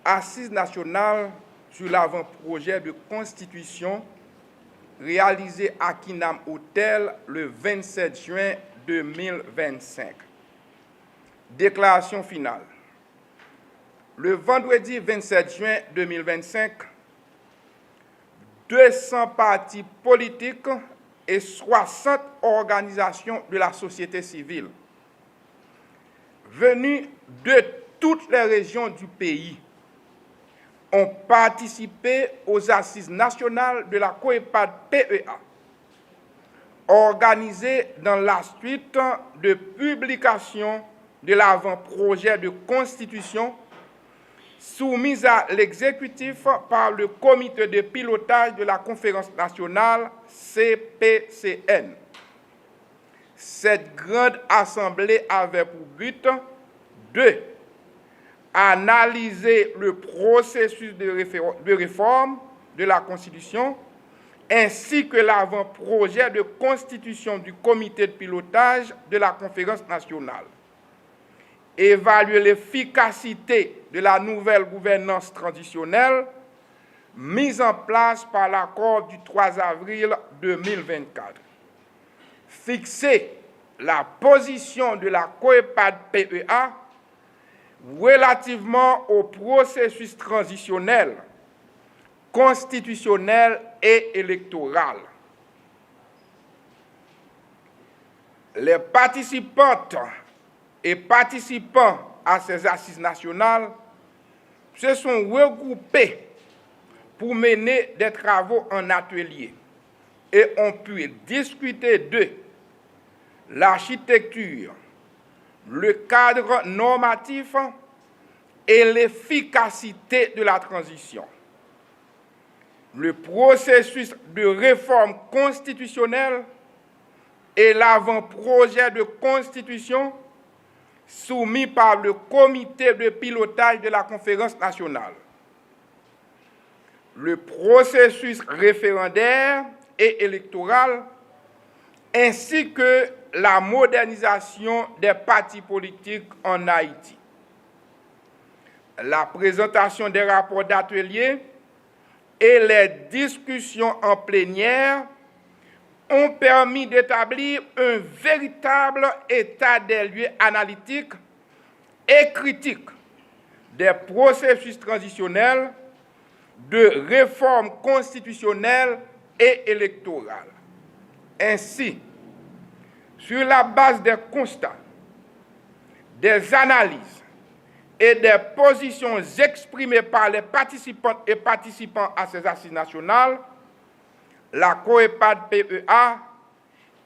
Assise nationale sur l'avant-projet de constitution réalisé à Kinam Hotel le 27 juin 2025. Déclaration finale. Le vendredi 27 juin 2025, 200 partis politiques et 60 organisations de la société civile venus de toutes les régions du pays ont participé aux assises nationales de la COEPAD-PEA, organisées dans la suite de publication de l'avant-projet de constitution soumise à l'exécutif par le comité de pilotage de la conférence nationale CPCN. Cette grande assemblée avait pour but de analyser le processus de réforme de la Constitution ainsi que l'avant-projet de constitution du comité de pilotage de la conférence nationale, évaluer l'efficacité de la nouvelle gouvernance transitionnelle mise en place par l'accord du 3 avril 2024, fixer la position de la COEPAD-PEA relativement au processus transitionnel, constitutionnel et électoral. Les participantes et participants à ces assises nationales se sont regroupés pour mener des travaux en atelier et ont pu discuter de l'architecture, le cadre normatif et l'efficacité de la transition, le processus de réforme constitutionnelle et l'avant-projet de constitution soumis par le comité de pilotage de la conférence nationale, le processus référendaire et électoral, ainsi que la modernisation des partis politiques en Haïti. La présentation des rapports d'atelier et les discussions en plénière ont permis d'établir un véritable état des lieux analytique et critique des processus transitionnels de réforme constitutionnelle et électorale. Ainsi, sur la base des constats, des analyses et des positions exprimées par les participantes et participants à ces assises nationales, la COEPAD-PEA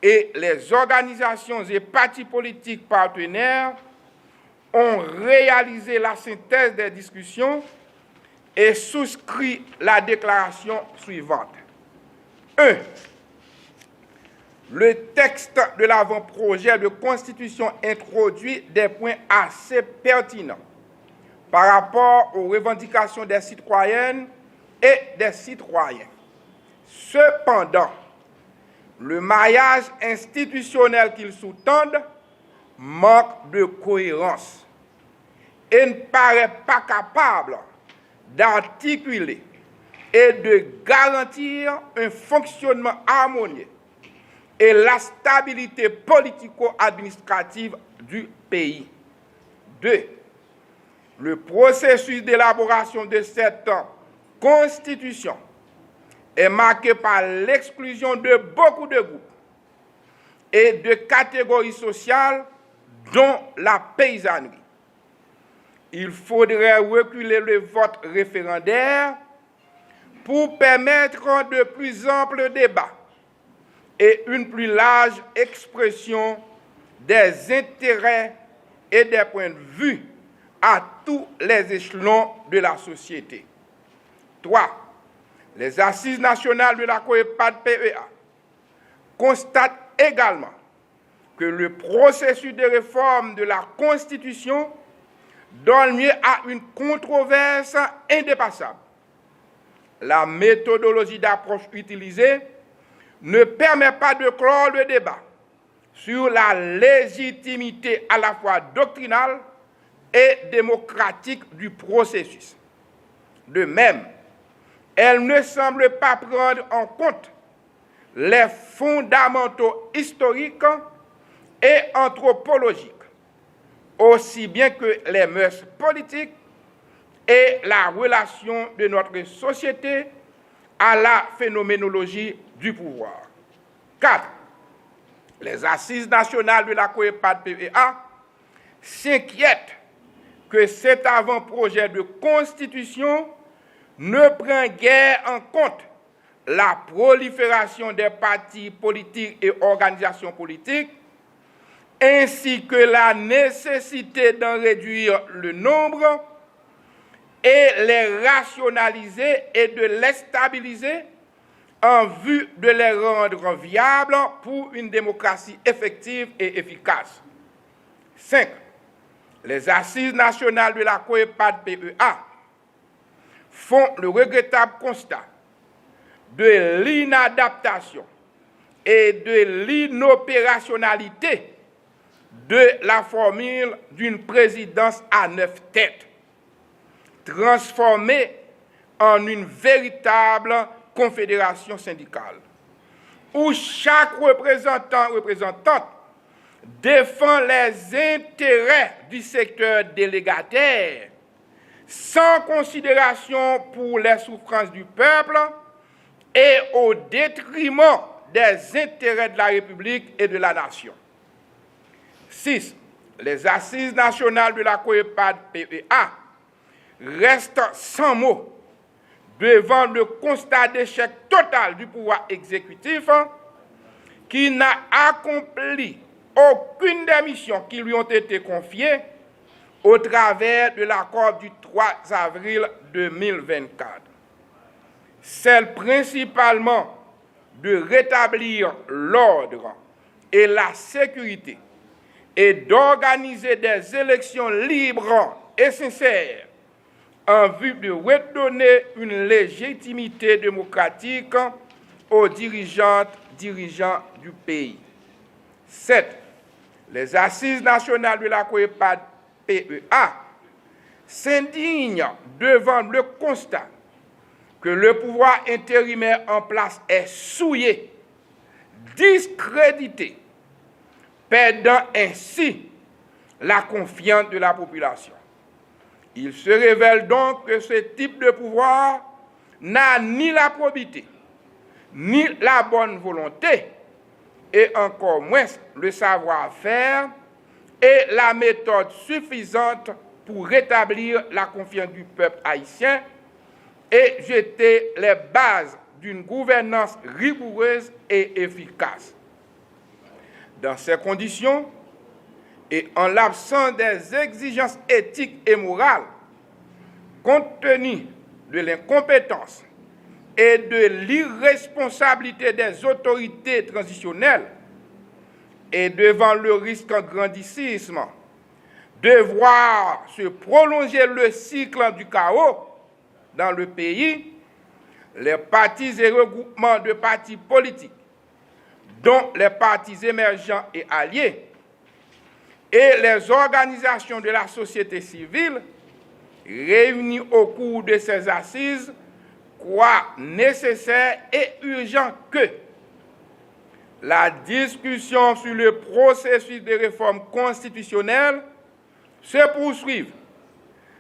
et les organisations et partis politiques partenaires ont réalisé la synthèse des discussions et souscrit la déclaration suivante. 1. Le texte de l'avant-projet de constitution introduit des points assez pertinents par rapport aux revendications des citoyennes et des citoyens. Cependant, le maillage institutionnel qu'ils sous-tendent manque de cohérence et ne paraît pas capable d'articuler et de garantir un fonctionnement harmonieux et la stabilité politico-administrative du pays. 2. Le processus d'élaboration de cette constitution est marqué par l'exclusion de beaucoup de groupes et de catégories sociales, dont la paysannerie. Il faudrait reculer le vote référendaire pour permettre de plus amples débats et une plus large expression des intérêts et des points de vue à tous les échelons de la société. 3. Les assises nationales de la COEPAD-PEA constatent également que le processus de réforme de la Constitution donne lieu à une controverse indépassable. La méthodologie d'approche utilisée ne permet pas de clore le débat sur la légitimité à la fois doctrinale et démocratique du processus. De même, elle ne semble pas prendre en compte les fondamentaux historiques et anthropologiques, aussi bien que les mœurs politiques et la relation de notre société à la phénoménologie du pouvoir. 4. Les assises nationales de la COEPAD-PEA s'inquiètent que cet avant-projet de constitution ne prend guère en compte la prolifération des partis politiques et organisations politiques, ainsi que la nécessité d'en réduire le nombre et les rationaliser et de les stabiliser en vue de les rendre viables pour une démocratie effective et efficace. 5. Les assises nationales de la COEPAD-PEA font le regrettable constat de l'inadaptation et de l'inopérationnalité de la formule d'une présidence à 9 têtes, transformée en une véritable confédération syndicale, où chaque représentante défend les intérêts du secteur délégataire sans considération pour les souffrances du peuple et au détriment des intérêts de la République et de la nation. 6. Les assises nationales de la COEPAD-PEA restent sans mots devant le constat d'échec total du pouvoir exécutif qui n'a accompli aucune des missions qui lui ont été confiées au travers de l'accord du 3 avril 2024. Celle principalement de rétablir l'ordre et la sécurité et d'organiser des élections libres et sincères en vue de redonner une légitimité démocratique aux dirigeants du pays. 7. Les assises nationales de la COEPAD-PEA s'indignent devant le constat que le pouvoir intérimaire en place est souillé, discrédité, perdant ainsi la confiance de la population. Il se révèle donc que ce type de pouvoir n'a ni la probité, ni la bonne volonté, et encore moins le savoir-faire et la méthode suffisante pour rétablir la confiance du peuple haïtien et jeter les bases d'une gouvernance rigoureuse et efficace. Dans ces conditions, et en l'absence des exigences éthiques et morales, compte tenu de l'incompétence et de l'irresponsabilité des autorités transitionnelles, et devant le risque grandissime de voir se prolonger le cycle du chaos dans le pays, les partis et regroupements de partis politiques, dont les partis émergents et alliés, et les organisations de la société civile, réunies au cours de ces assises, croient nécessaire et urgent que la discussion sur le processus de réforme constitutionnelle se poursuive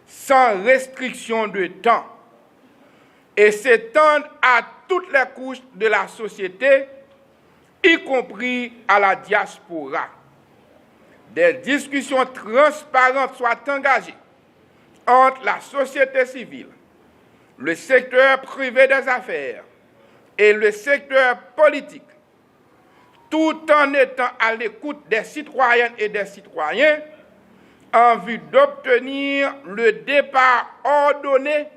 sans restriction de temps et s'étende à toutes les couches de la société, y compris à la diaspora. Des discussions transparentes soient engagées entre la société civile, le secteur privé des affaires et le secteur politique, tout en étant à l'écoute des citoyennes et des citoyens en vue d'obtenir le départ ordonné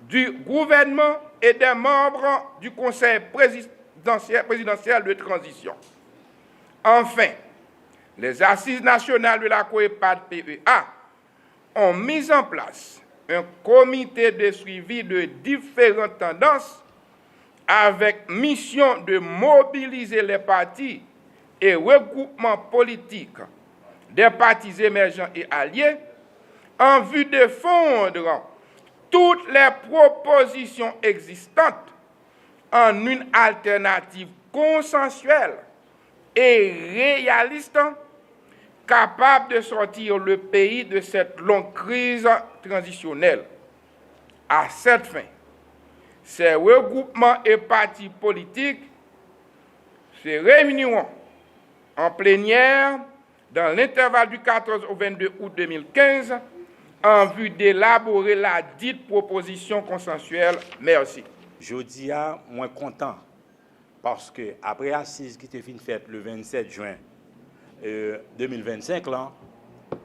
du gouvernement et des membres du Conseil présidentiel de transition. Enfin, les assises nationales de la COEPAD-PEA ont mis en place un comité de suivi de différentes tendances avec mission de mobiliser les partis et regroupements politiques des partis émergents et alliés en vue de fondre toutes les propositions existantes en une alternative consensuelle et réaliste capable de sortir le pays de cette longue crise transitionnelle. À cette fin, ces regroupements et partis politiques se réuniront en plénière dans l'intervalle du 14 au 22 août 2015 en vue d'élaborer la dite proposition consensuelle. Merci. Je dis à moins content parce que après assise qui était faite le 27 juin 2025, là, le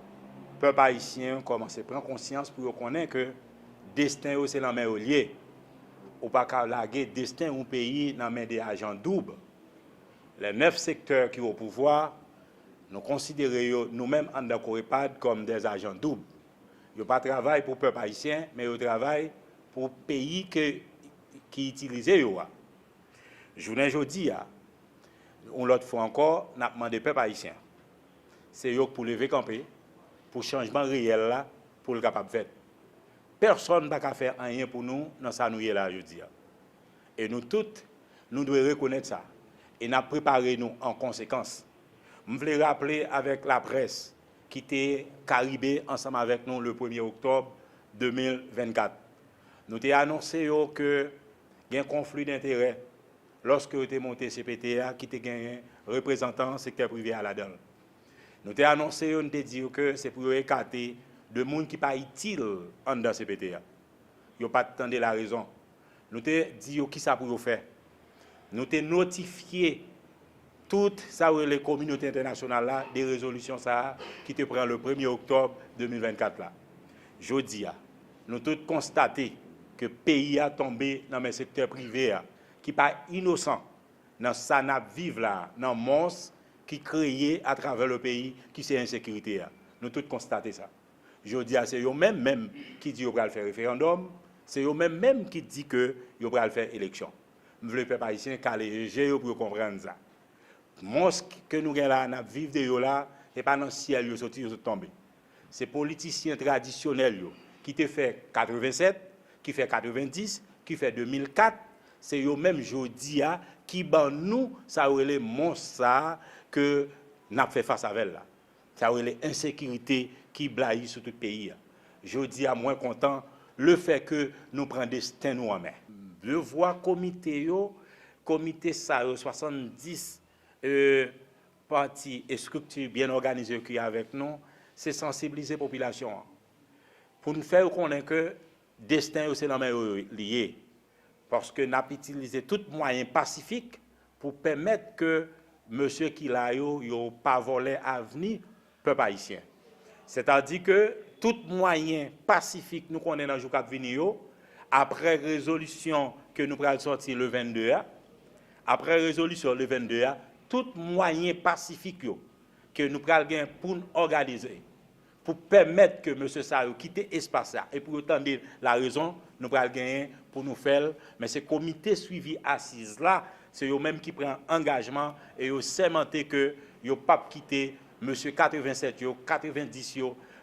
peuple haïtien commence à prendre conscience pour reconnaître que le destin c'est la main au lieu. Ou pas qu'à laguer destin ou pays dans la main des agents doubles. Les 9 secteurs qui sont au pouvoir, nous considérons nous-mêmes en Corépad comme des agents doubles. Ils ne travaillent pas pour le peuple haïtien, mais ils travaillent pour le pays qui utilise. Je vous dis, on l'autre fois encore, on a demandé au peuple haïtien. C'est eux pour lever camper, pour le changement réel, là, pour le capable de faire. Personne n'a qu'à faire rien pour nous dans ça nous là, je dis. Et nous tous, nous devons reconnaître ça. Et nous préparé nous en conséquence. Je voulais rappeler avec la presse qui était caribée ensemble avec nous le 1er octobre 2024. Nous avons annoncé que il y a un conflit d'intérêts lorsque vous avez monté CPTA qui était un représentant secteur privé à la donne. Nous avons annoncé, nous avons dit que c'est pour écarter de monde qui pas utile en dans CPTA. Ils n'ont pas attendu la raison. Nous avons dit qui ça pour faire. Nous avons notifié toutes les communautés internationales là, des résolutions ça, qui te prend le 1er octobre 2024 là. Je dis, nous avons tous constaté que le pays a tombé dans le secteur privé qui n'est pas innocent dans ça n'a vivre là, dans le monstre qui créé à travers le pays qui c'est insécurité. Nous tous constaté ça. Je dis, c'est eux-mêmes qui disent qu'ils vont faire référendum, c'est eux-mêmes qui disent qu'ils vont faire élection. Je veux le haïtien caler pour comprendre ça. Le monstre que nous avons là, vivre de là, ce n'est pas dans le ciel, ils sont tombés. C'est les politiciens traditionnels qui te fait 87, qui fait 90, qui fait 2004. C'est eux-mêmes, je dis, qui ban nous, ça aurait les monstres que nous avons fait face à elle. Ça aurait les insécurités qui blaillent sur tout le pays. Je dis à moins content le fait que nous prenons destin nous en main. Je vois comité 70 partis et structures bien organisées qui sont avec nous, c'est sensibiliser la population. Pour nous faire connaître que le destin c'est la main lié. Parce que nous avons utilisé tout moyen pacifique pour permettre que monsieur qui l'a pas volé avenir peuple haïtien. C'est-à-dire que tout moyen pacifique nous connaissons dans le jour qui vient, après résolution que nous allons sortir le 22, après résolution le 22, tout moyen pacifique que nous allons pour nous organiser, pour permettre que M. Sarou quitte l'espace et pour entendre la raison, nous allons gagner pour nous faire. Mais ce comité suivi assise là, c'est eux-mêmes qui prennent engagement et ils sémenté que ils ne pas quitter M. 87, 90,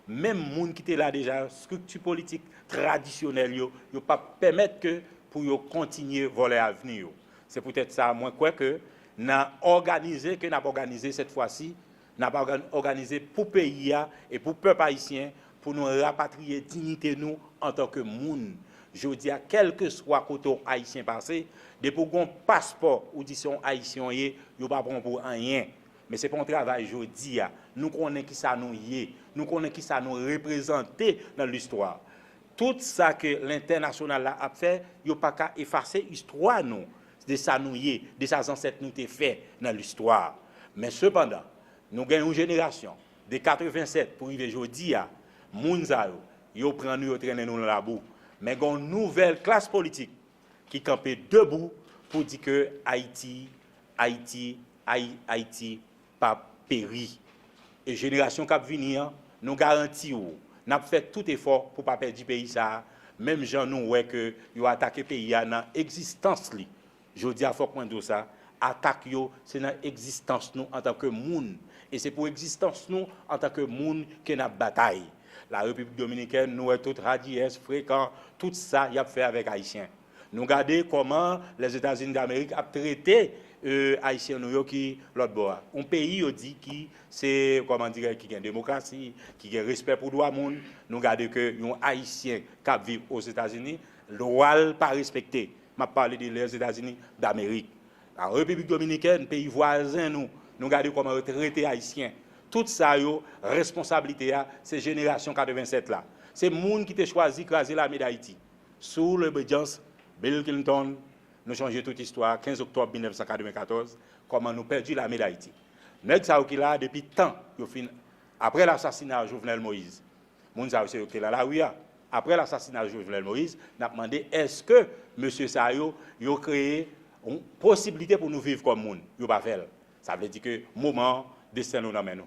même les gens qui étaient là déjà, structure politique traditionnelle, ils ne pas permettre que pour continuer à voler à venir. C'est peut-être ça, moi, quoi que nous avons organisé cette fois-ci, nous avons organisé pour le pays et pour le peuple haïtien, pour nous rapatrier dignité nous en tant que monde. Je dis à quel que soit côté haïtien passé, depuis qu'on passeport ou disons haïtien, ils ne pas bon pour rien. Mais c'est pas un travail, je dis, nous connaissons qui ça nous y est, nous connaissons qui ça nous représente dans l'histoire. Tout ça que l'international a fait, il n'y a pas qu'à effacer l'histoire nous, de ça nous y est, de ça ancêtres nous ont fait dans l'histoire. Mais cependant, nous avons une génération de 87 pour arriver aujourd'hui à Mounzao, ils prennent nous, ils traînent nous dans la boue. Mais il y a une nouvelle classe politique qui campe debout pour dire que Haïti pas péri. Et génération qui va venir, nous garantissons, nous avons fait tout effort pour ne pas perdre du pays. Ça. Même gens nous voient que nous avons attaqué le pays dans l'existence. Je dis à Fok Mando ça, attaque c'est dans l'existence nous en tant que monde. Et c'est pour l'existence nous en tant que monde que nous bataille. la République dominicaine, nous sommes tous radiés, fréquents, tout ça, il a fait avec Haïtiens. Nous regardons comment les États-Unis d'Amérique ont traité Haïtiens qui l'autre bord. Un pays dit qui c'est comment dire qui a une démocratie, qui a un respect pour le droit monde. Nous regardons que les Haïtiens qui vivent aux États-Unis, le droit pas respecté. Je parle des États-Unis d'Amérique. La République dominicaine, pays voisin, nous regardons comment traiter les Haïtiens. Tout ça, responsabilité, c'est génération 87 là. C'est le monde qui a choisi d'écraser l'armée d'Haïti. Sous l'obédience Bill Clinton, nous changeons toute l'histoire, 15 octobre 1994, comment nous perdu l'armée d'Haïti. Nèg ça qui là depuis temps, après l'assassinat de Jovenel Moïse. Moun ça qui là la oui. Après l'assassinat de Jovenel Moïse, nous avons demandé est-ce que monsieur Sayo a créé une possibilité pour nous vivre comme moun, yo pas fait. Ça veut dire que moment destin nous amène nous.